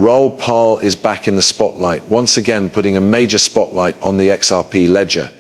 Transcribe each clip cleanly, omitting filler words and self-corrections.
RAOUL is back in the spotlight, once again putting a major spotlight on the XRP ledger.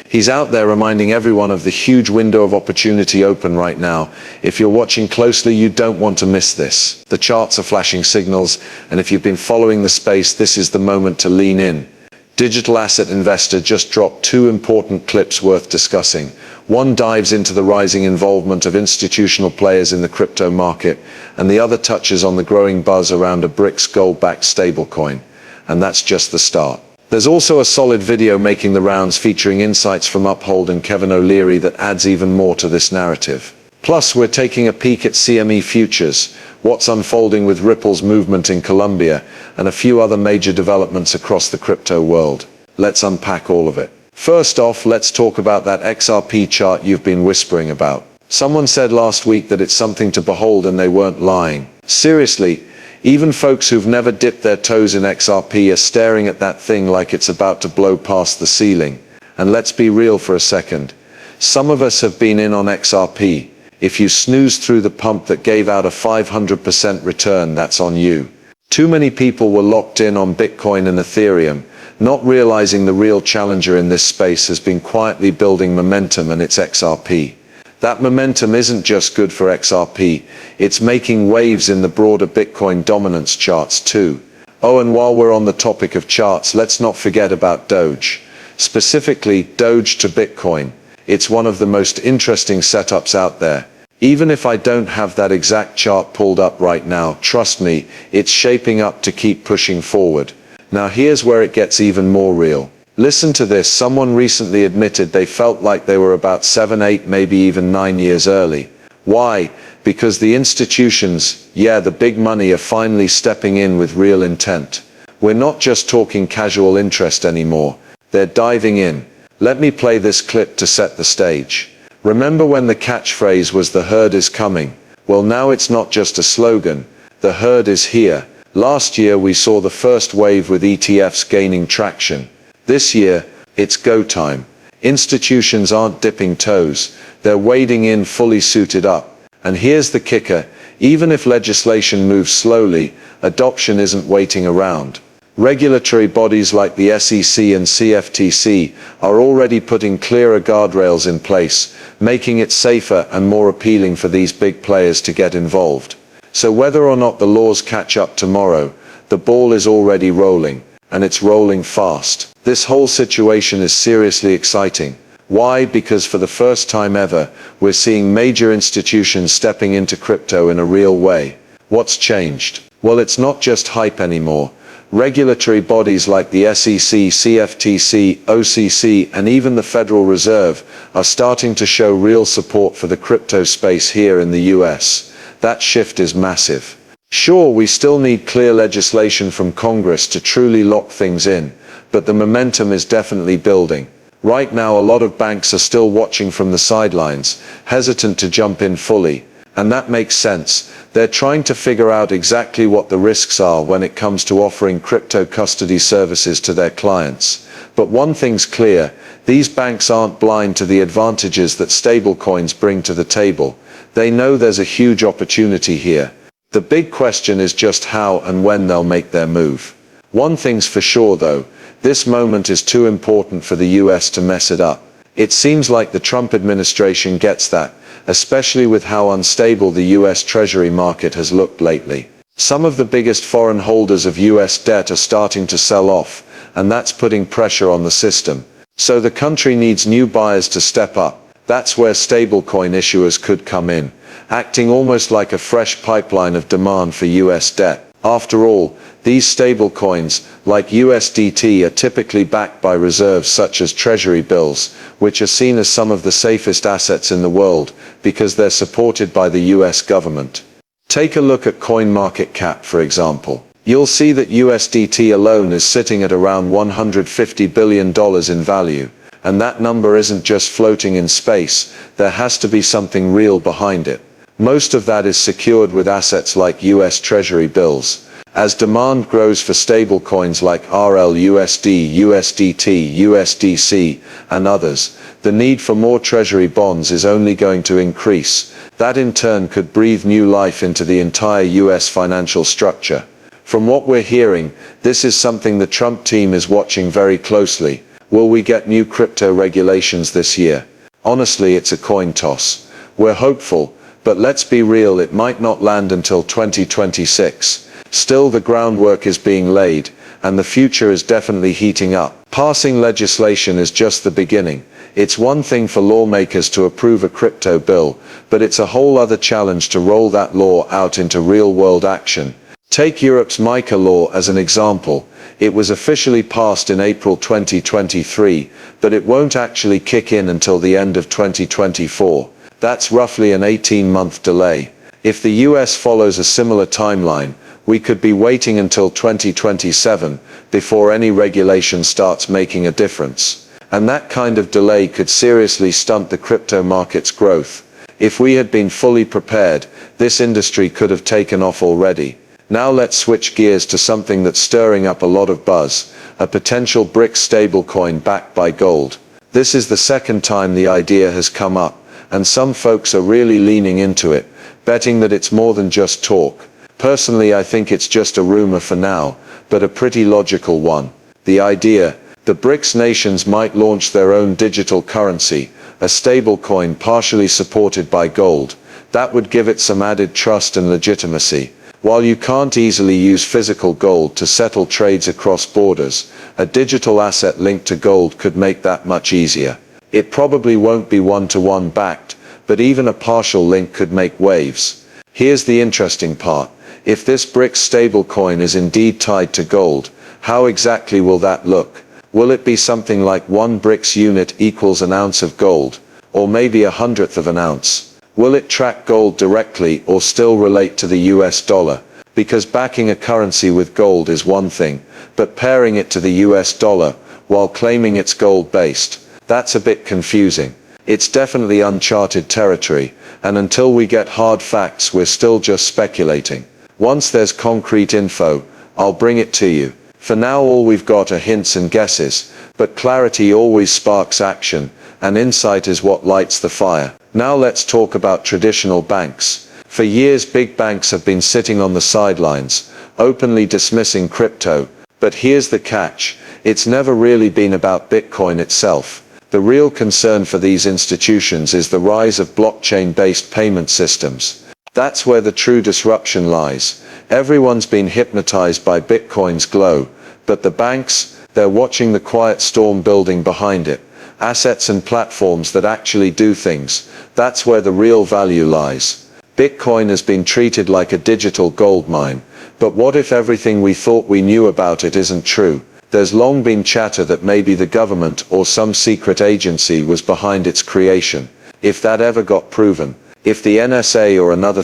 He's out there reminding everyone of the huge window of opportunity open right now. If you're watching closely, you don't want to miss this. The charts are flashing signals, and if you've been following the space, this is the moment to lean in. Digital Asset Investor just dropped two important clips worth discussing. One dives into the rising involvement of institutional players in the crypto market, and the other touches on the growing buzz around a BRICS gold-backed stablecoin. And that's just the start. There's also a solid video making the rounds featuring insights from Uphold and Kevin O'Leary that adds even more to this narrative. Plus, we're taking a peek at CME futures, what's unfolding with Ripple's movement in Colombia, and a few other major developments across the crypto world. Let's unpack all of it. First off, let's talk about that XRP chart you've been whispering about. Someone said last week that it's something to behold, and they weren't lying. Seriously, even folks who've never dipped their toes in XRP are staring at that thing like it's about to blow past the ceiling. And let's be real for a second. Some of us have been in on XRP. If you snoozed through the pump that gave out a 500% return, that's on you. Too many people were locked in on Bitcoin and Ethereum, not realizing the real challenger in this space has been quietly building momentum, and it's XRP. That momentum isn't just good for XRP, it's making waves in the broader Bitcoin dominance charts too. Oh, and while we're on the topic of charts, let's not forget about Doge. Specifically, Doge to Bitcoin. It's one of the most interesting setups out there. Even if I don't have that exact chart pulled up right now, trust me, it's shaping up to keep pushing forward. Now here's where it gets even more real. Listen to this. Someone recently admitted they felt like they were about 7, 8, maybe even 9 years early. Why? Because the institutions, the big money, are finally stepping in with real intent. We're not just talking casual interest anymore. They're diving in. Let me play this clip to set the stage. Remember when the catchphrase was "the herd is coming"? Well, now it's not just a slogan. The herd is here. Last year we saw the first wave with ETFs gaining traction. This year, it's go time. Institutions aren't dipping toes. They're wading in fully suited up. And here's the kicker. Even if legislation moves slowly, adoption isn't waiting around. Regulatory bodies like the SEC and CFTC are already putting clearer guardrails in place, making it safer and more appealing for these big players to get involved. So whether or not the laws catch up tomorrow, the ball is already rolling, and it's rolling fast. This whole situation is seriously exciting. Why? Because for the first time ever, we're seeing major institutions stepping into crypto in a real way. What's changed? Well, it's not just hype anymore. Regulatory bodies like the SEC, CFTC, OCC, and even the Federal Reserve are starting to show real support for the crypto space here in the US. That shift is massive. Sure, we still need clear legislation from Congress to truly lock things in, but the momentum is definitely building. Right now, a lot of banks are still watching from the sidelines, hesitant to jump in fully. And that makes sense. They're trying to figure out exactly what the risks are when it comes to offering crypto custody services to their clients. But one thing's clear, these banks aren't blind to the advantages that stablecoins bring to the table. They know there's a huge opportunity here. The big question is just how and when they'll make their move. One thing's for sure though, this moment is too important for the US to mess it up. It seems like the Trump administration gets that, especially with how unstable the US Treasury market has looked lately. Some of the biggest foreign holders of US debt are starting to sell off, and that's putting pressure on the system. So the country needs new buyers to step up. That's where stablecoin issuers could come in, acting almost like a fresh pipeline of demand for US debt. After all, these stablecoins, like USDT, are typically backed by reserves such as treasury bills, which are seen as some of the safest assets in the world, because they're supported by the US government. Take a look at CoinMarketCap, for example. You'll see that USDT alone is sitting at around $150 billion in value. And that number isn't just floating in space, there has to be something real behind it. Most of that is secured with assets like US Treasury bills. As demand grows for stablecoins like RLUSD, USDT, USDC, and others, the need for more Treasury bonds is only going to increase. That in turn could breathe new life into the entire US financial structure. From what we're hearing, this is something the Trump team is watching very closely. Will we get new crypto regulations this year? Honestly, it's a coin toss. We're hopeful, but let's be real, it might not land until 2026. Still, the groundwork is being laid, and the future is definitely heating up. Passing legislation is just the beginning. It's one thing for lawmakers to approve a crypto bill, but it's a whole other challenge to roll that law out into real-world action. Take Europe's MiCA law as an example. It was officially passed in April 2023, but it won't actually kick in until the end of 2024. That's roughly an 18-month delay. If the US follows a similar timeline, we could be waiting until 2027 before any regulation starts making a difference. And that kind of delay could seriously stunt the crypto market's growth. If we had been fully prepared, this industry could have taken off already. Now let's switch gears to something that's stirring up a lot of buzz, a potential BRIC stablecoin backed by gold. This is the second time the idea has come up, and some folks are really leaning into it, betting that it's more than just talk. Personally, I think it's just a rumor for now, but a pretty logical one. The idea: the BRICS nations might launch their own digital currency, a stablecoin partially supported by gold. That would give it some added trust and legitimacy. While you can't easily use physical gold to settle trades across borders, a digital asset linked to gold could make that much easier. It probably won't be one-to-one backed, but even a partial link could make waves. Here's the interesting part. If this BRICS stablecoin is indeed tied to gold, how exactly will that look? Will it be something like 1 BRICS unit equals an ounce of gold, or maybe 1/100th of an ounce? Will it track gold directly or still relate to the US dollar? Because backing a currency with gold is one thing, but pairing it to the US dollar while claiming it's gold-based, that's a bit confusing. It's definitely uncharted territory, and until we get hard facts, we're still just speculating. Once there's concrete info, I'll bring it to you. For now, all we've got are hints and guesses, but clarity always sparks action, and insight is what lights the fire. Now let's talk about traditional banks. For years, big banks have been sitting on the sidelines, openly dismissing crypto. But here's the catch: it's never really been about Bitcoin itself. The real concern for these institutions is the rise of blockchain-based payment systems. That's where the true disruption lies. Everyone's been hypnotized by Bitcoin's glow, but the banks, they're watching the quiet storm building behind it. Assets and platforms that actually do things. That's where the real value lies. Bitcoin has been treated like a digital gold mine, but what if everything we thought we knew about it isn't true? There's long been chatter that maybe the government or some secret agency was behind its creation. If that ever got proven, if the NSA or another